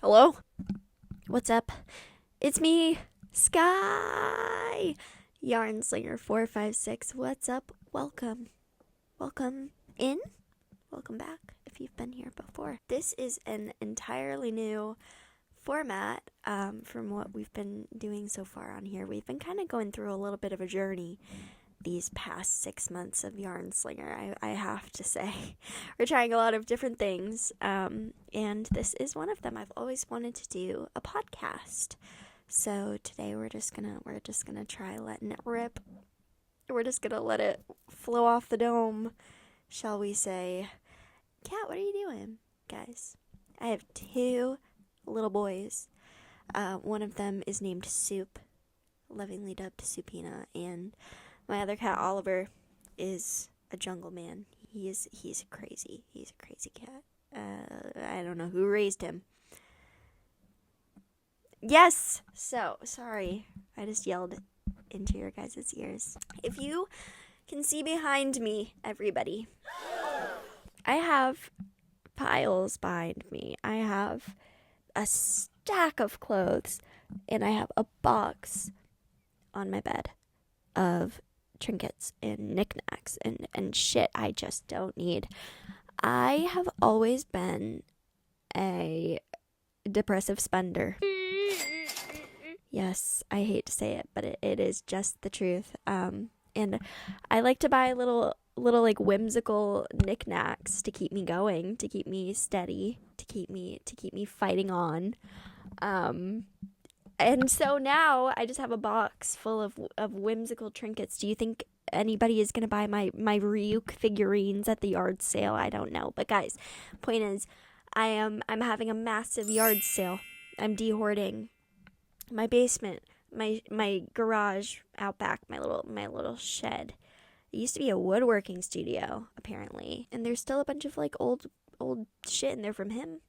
Hello? What's up? It's me, Sky! Yarnslinger 456. What's up? Welcome. Welcome in. Welcome back if you've been here before. This is an entirely new format from what we've been doing so far on here. We've been kind of going through a little bit of a journey these past 6 months of Yarnslinger, I have to say. We're trying a lot of different things, and this is one of them. I've always wanted to do a podcast, so today we're just gonna try letting it rip. We're just gonna let it flow off the dome, shall we say. Kat, what are you doing, guys? I have 2 little boys. One of them is named Soup, lovingly dubbed Supina, and my other cat, Oliver, is a jungle man. He's crazy. He's a crazy cat. I don't know who raised him. Yes! So, sorry. I just yelled into your guys' ears. If you can see behind me, everybody, I have piles behind me. I have a stack of clothes, and I have a box on my bed of trinkets and knickknacks and shit I just don't need. I have always been a depressive spender. Yes, I hate to say it, but it is just the truth. And I like to buy little like whimsical knickknacks to keep me going, to keep me steady, to keep me fighting on. And so now I just have a box full of whimsical trinkets. Do you think anybody is going to buy my Ryuk figurines at the yard sale? I don't know. But guys, point is, I'm having a massive yard sale. I'm de-hoarding my basement, my garage out back, my little shed. It used to be a woodworking studio, apparently. And there's still a bunch of like old shit in there from him.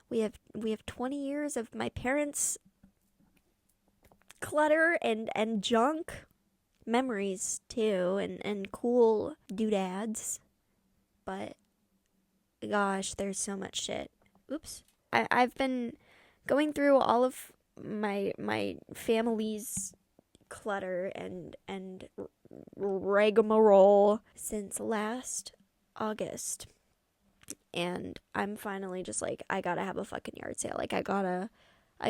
We have 20 years of my parents' clutter and junk, memories too, and cool doodads, but gosh, there's so much shit. Oops. I've been going through all of my family's clutter and rigmarole since last August, and I'm finally just like, I gotta have a fucking yard sale. Like, I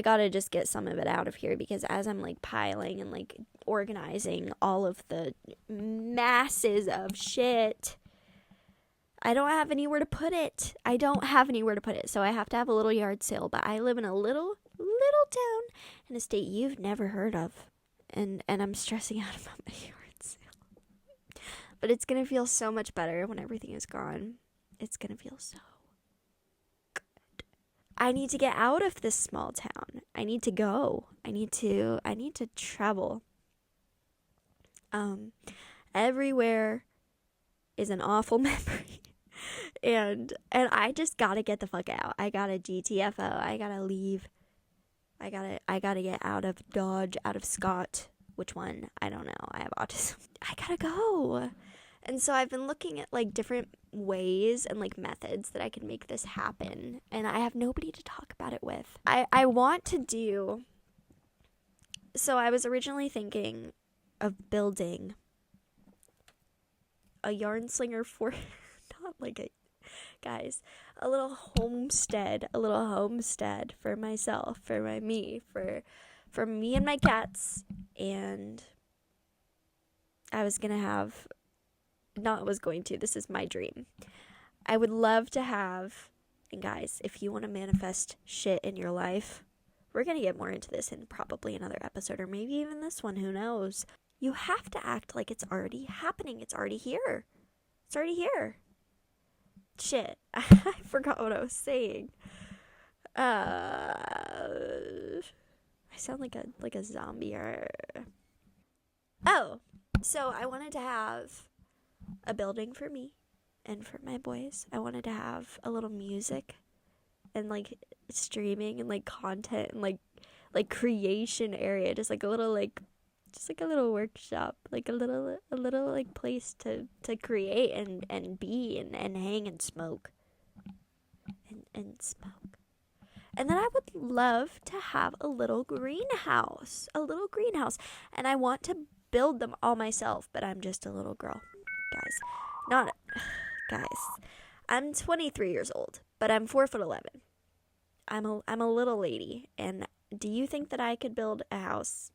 gotta just get some of it out of here, because as I'm like piling and like organizing all of the masses of shit, I don't have anywhere to put it. So I have to have a little yard sale. But I live in a little town in a state you've never heard of, and I'm stressing out about my yard sale. But it's gonna feel so much better when everything is gone. It's gonna feel so. I need to get out of this small town. I need to go. I need to travel. Everywhere is an awful memory. and I just gotta get the fuck out. I gotta GTFO. I gotta leave. I gotta get out of Dodge, out of Scott. Which one? I don't know. I have autism. I gotta go. And so I've been looking at like different ways and like methods that I can make this happen, and I have nobody to talk about it with. I want to do, so I was originally thinking of building a Yarnslinger for not like a guys, a little homestead for myself, for me and my cats. And this is my dream. I would love to have, and guys, if you want to manifest shit in your life, we're going to get more into this in probably another episode, or maybe even this one, who knows. You have to act like it's already happening. It's already here. Shit. I forgot what I was saying. I sound like a zombie. Oh, so I wanted to have a building for me and for my boys. I wanted to have a little music and like streaming and like content and like creation area, just like a little workshop, like a little like place to create and be and hang and smoke and smoke. And then I would love to have a little greenhouse. And I want to build them all myself, but I'm just a little girl. Guys, I'm 23 years old, but I'm 4'11". I'm a little lady, and do you think that I could build a house?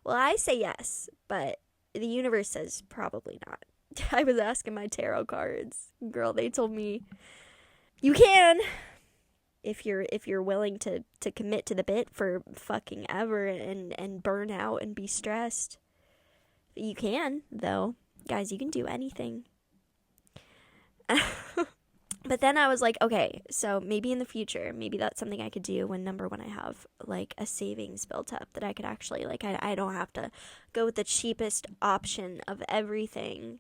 Well, I say yes, but the universe says probably not. I was asking my tarot cards. Girl, they told me you can if you're willing to commit to the bit for fucking ever and burn out and be stressed. You can, though. Guys, you can do anything. But then I was like, okay, so maybe in the future, maybe that's something I could do when I have like a savings built up that I could actually like I don't have to go with the cheapest option of everything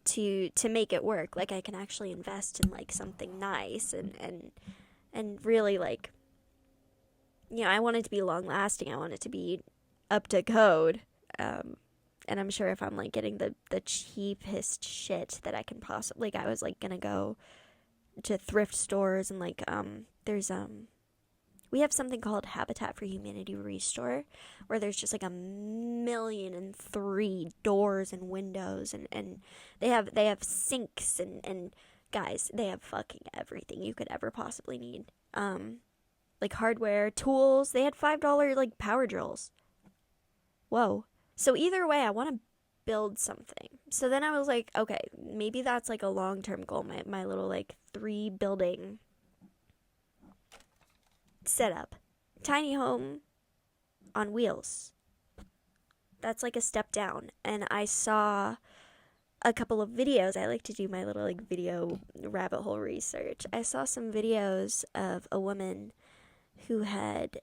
to make it work. Like I can actually invest in like something nice and really like, you know, I want it to be long lasting. I want it to be up to code. And I'm sure if I'm like getting the cheapest shit that I can possibly, like I was like gonna go to thrift stores and like there's we have something called Habitat for Humanity Restore, where there's just like 1,000,003 doors and windows and they have sinks and guys, they have fucking everything you could ever possibly need. Like hardware, tools, they had $5 like power drills. Whoa. So either way, I want to build something. So then I was like, okay, maybe that's like a long-term goal, my little like 3 building setup. Tiny home on wheels. That's like a step down. And I saw a couple of videos. I like to do my little like video rabbit hole research. I saw some videos of a woman who had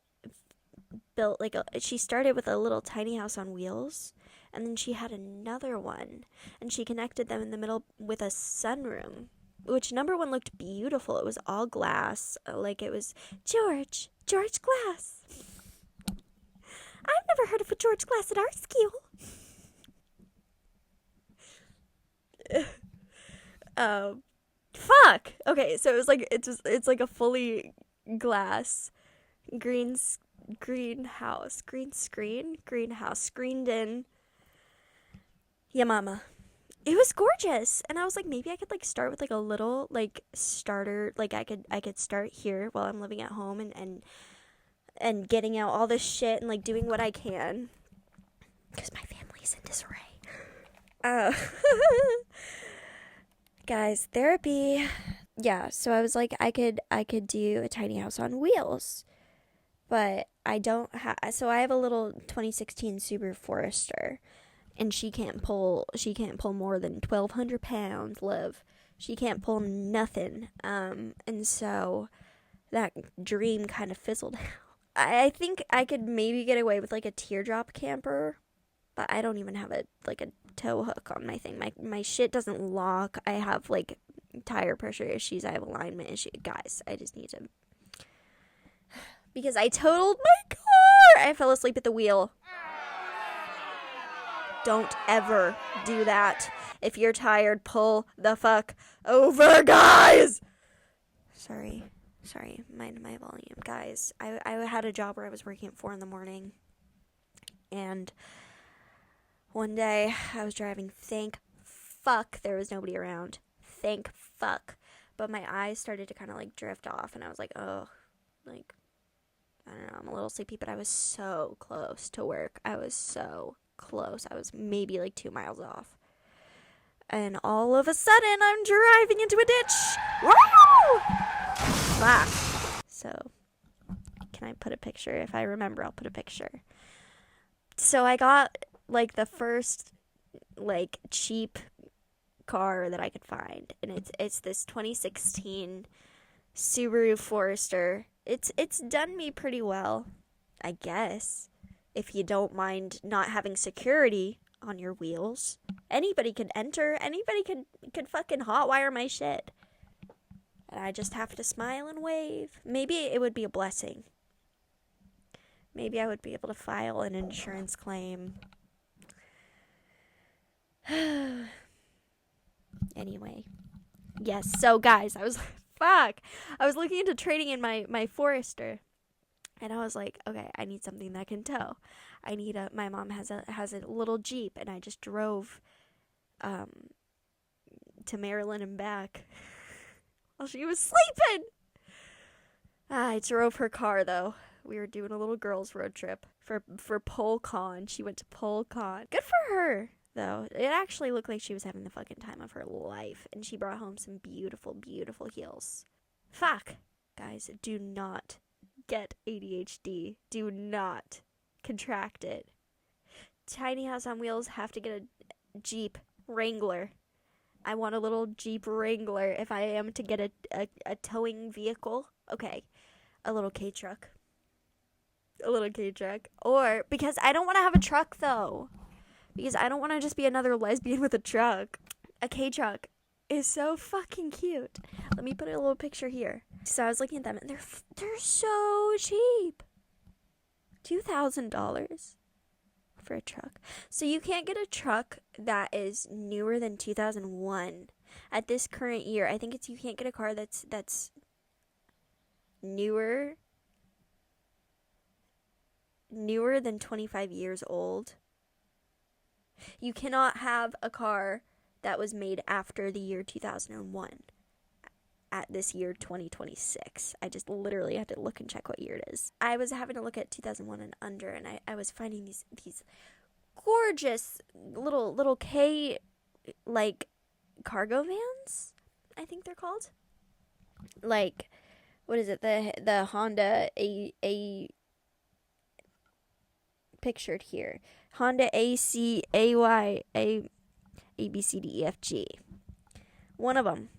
built like she started with a little tiny house on wheels, and then she had another one, and she connected them in the middle with a sunroom, which number one looked beautiful. It was all glass, like it was George Glass. I've never heard of a George Glass at our school. Fuck. Okay, so it was like it's like a fully glass greenhouse screened in. Yeah, mama. It was gorgeous, and I was like, maybe I could like start with like a little like starter, like I could start here while I'm living at home and getting out all this shit and like doing what I can because my family's in disarray. Guys, therapy. Yeah, so I was like, I could do a tiny house on wheels, but I don't have. So I have a little 2016 Subaru Forester. And she can't pull more than 1,200 pounds, love. She can't pull nothing. And so that dream kind of fizzled out. I think I could maybe get away with like a teardrop camper, but I don't even have a tow hook on my thing. My shit doesn't lock. I have like tire pressure issues. I have alignment issues. Guys, I just need to, because I totaled my car. I fell asleep at the wheel. Don't ever do that. If you're tired, pull the fuck over, guys. Sorry, mind my volume, guys. I had a job where I was working at 4 a.m, and one day I was driving. Thank fuck there was nobody around. Thank fuck. But my eyes started to kind of like drift off, and I was like, oh, like, I don't know, I'm a little sleepy, but I was so close to work. I was so close. I was maybe like 2 miles off. And all of a sudden, I'm driving into a ditch. Woo! Fuck. So, can I put a picture? If I remember, I'll put a picture. So I got like the first like cheap car that I could find, and it's this 2016 Subaru Forester. It's done me pretty well, I guess. If you don't mind not having security on your wheels, anybody could enter. Anybody could fucking hotwire my shit, and I just have to smile and wave. Maybe it would be a blessing. Maybe I would be able to file an insurance claim. Anyway, yes. So guys, I was Fuck. I was looking into trading in my Forester. And I was like, okay, I need something that can tow. My mom has a little Jeep, and I just drove to Maryland and back while she was sleeping. I drove her car, though. We were doing a little girls' road trip for PolCon. She went to PolCon. Good for her, though. It actually looked like she was having the fucking time of her life, and she brought home some beautiful, beautiful heels. Fuck. Guys, do not get ADHD. Do not contract it. Tiny House on Wheels have to get a Jeep Wrangler. I want a little Jeep Wrangler if I am to get a towing vehicle. Okay, a little K-truck. A little K-truck. Or, because I don't want to have a truck, though. Because I don't want to just be another lesbian with a truck. A K-truck is so fucking cute. Let me put a little picture here. So I was looking at them, and they're so cheap. $2,000 for a truck. So you can't get a truck that is newer than 2001 at this current year. I think you can't get a car that's newer than 25 years old. You cannot have a car that was made after the year 2001 at this year 2026. I just literally had to look and check what year it is. I was having to look at 2001 and under, and I was finding these gorgeous little K, like, cargo vans, I think they're called. Like, what is it? The Honda A pictured here. Honda ACAY ABCDEFG. One of them.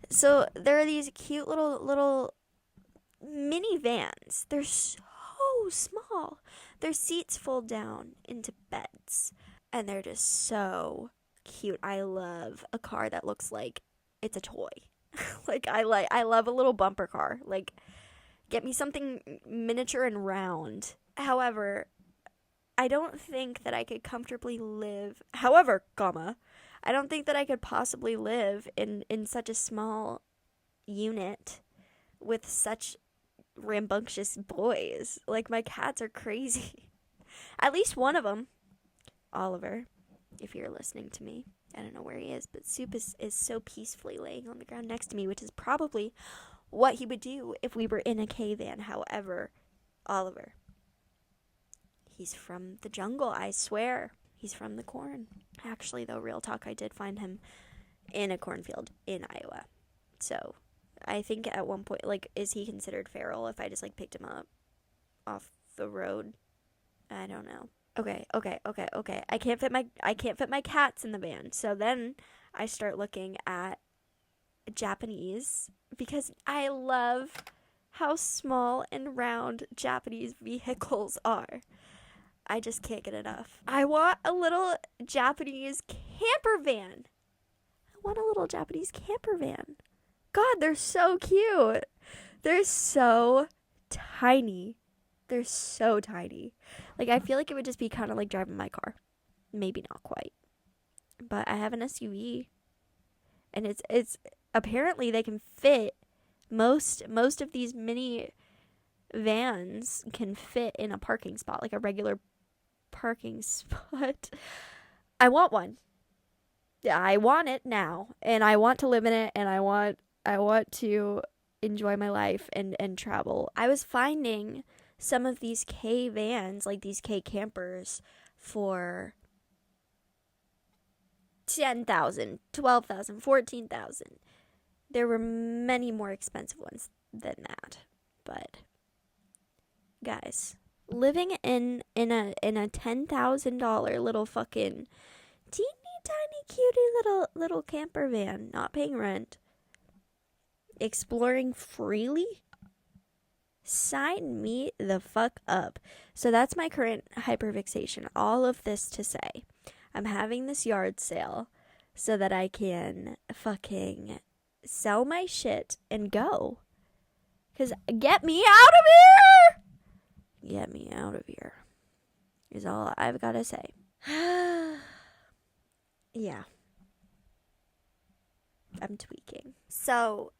So there are these cute little minivans. They're so small. Their seats fold down into beds, and they're just so cute. I love a car that looks like it's a toy. Like I love a little bumper car. Like, get me something miniature and round. However, I don't think that I could comfortably live. However, I don't think that I could possibly live in such a small unit with such rambunctious boys. Like, my cats are crazy. At least one of them, Oliver, if you're listening to me. I don't know where he is, but Soup is so peacefully laying on the ground next to me, which is probably what he would do if we were in a K-van. However, Oliver, he's from the jungle, I swear. He's from the corn. Actually, though, real talk, I did find him in a cornfield in Iowa. So, I think at one point, like, is he considered feral if I just, like, picked him up off the road? I don't know. Okay. I can't fit my cats in the van. So then I start looking at Japanese, because I love how small and round Japanese vehicles are. I just can't get enough. I want a little Japanese camper van. God, they're so cute. They're so tiny. Like, I feel like it would just be kind of like driving my car. Maybe not quite. But I have an SUV. And it's apparently they can fit most of these mini vans can fit in a parking spot, like a regular parking spot. I want one. Yeah, I want it now, and I want to live in it, and I want to enjoy my life and travel. I was finding some of these K vans, like these K campers, for $10,000, $12,000, $14,000. There were many more expensive ones than that, but guys, living in a $10,000 little fucking teeny tiny cutie little camper van, not paying rent, exploring freely, sign me the fuck up. So that's my current hyperfixation. All of this to say, I'm having this yard sale so that I can fucking sell my shit and go. 'Cause get me out of here! Get me out of here is all I've got to say. Yeah. I'm tweaking. So,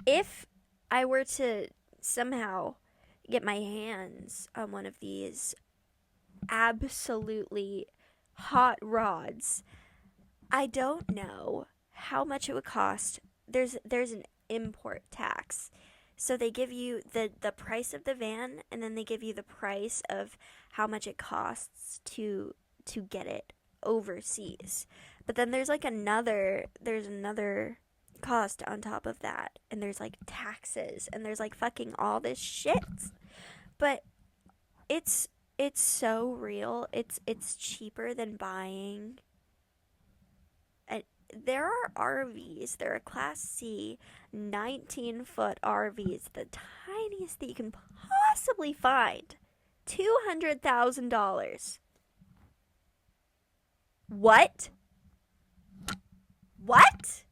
if I were to somehow get my hands on one of these absolutely hot rods, I don't know how much it would cost. There's an import tax. So they give you the price of the van, and then they give you the price of how much it costs to get it overseas. But then there's another cost on top of that, and there's like taxes, and there's like fucking all this shit. But it's it's so real. It's cheaper than buying. There are RVs. There are Class C 19-foot RVs, the tiniest that you can possibly find. $200,000. What? What?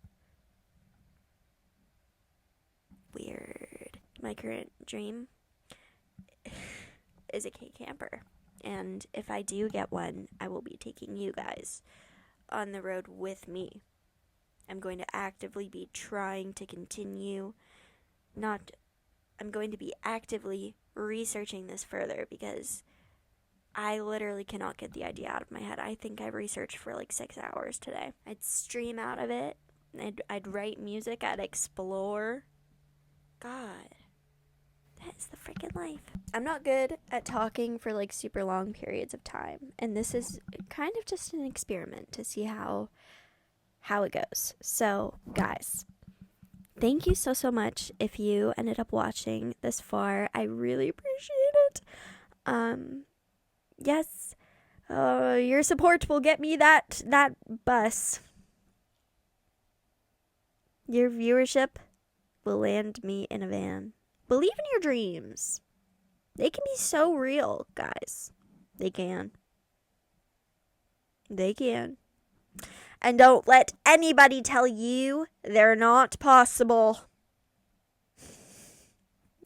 Weird. My current dream is a K camper. And if I do get one, I will be taking you guys on the road with me. I'm going to actively be trying to continue, I'm going to be actively researching this further because I literally cannot get the idea out of my head. I think I researched for like 6 hours today. I'd stream out of it. I'd write music. I'd explore. God, that is the freaking life. I'm not good at talking for like super long periods of time, and this is kind of just an experiment to see how it goes. So, guys, thank you so much if you ended up watching this far. I really appreciate it. Yes, your support will get me that bus. Your viewership will land me in a van. Believe in your dreams. They can be so real, guys. They can. They can. And don't let anybody tell you they're not possible.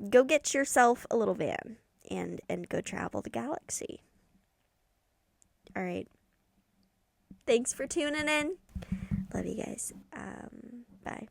Go get yourself a little van and go travel the galaxy. All right. Thanks for tuning in. Love you guys. Bye.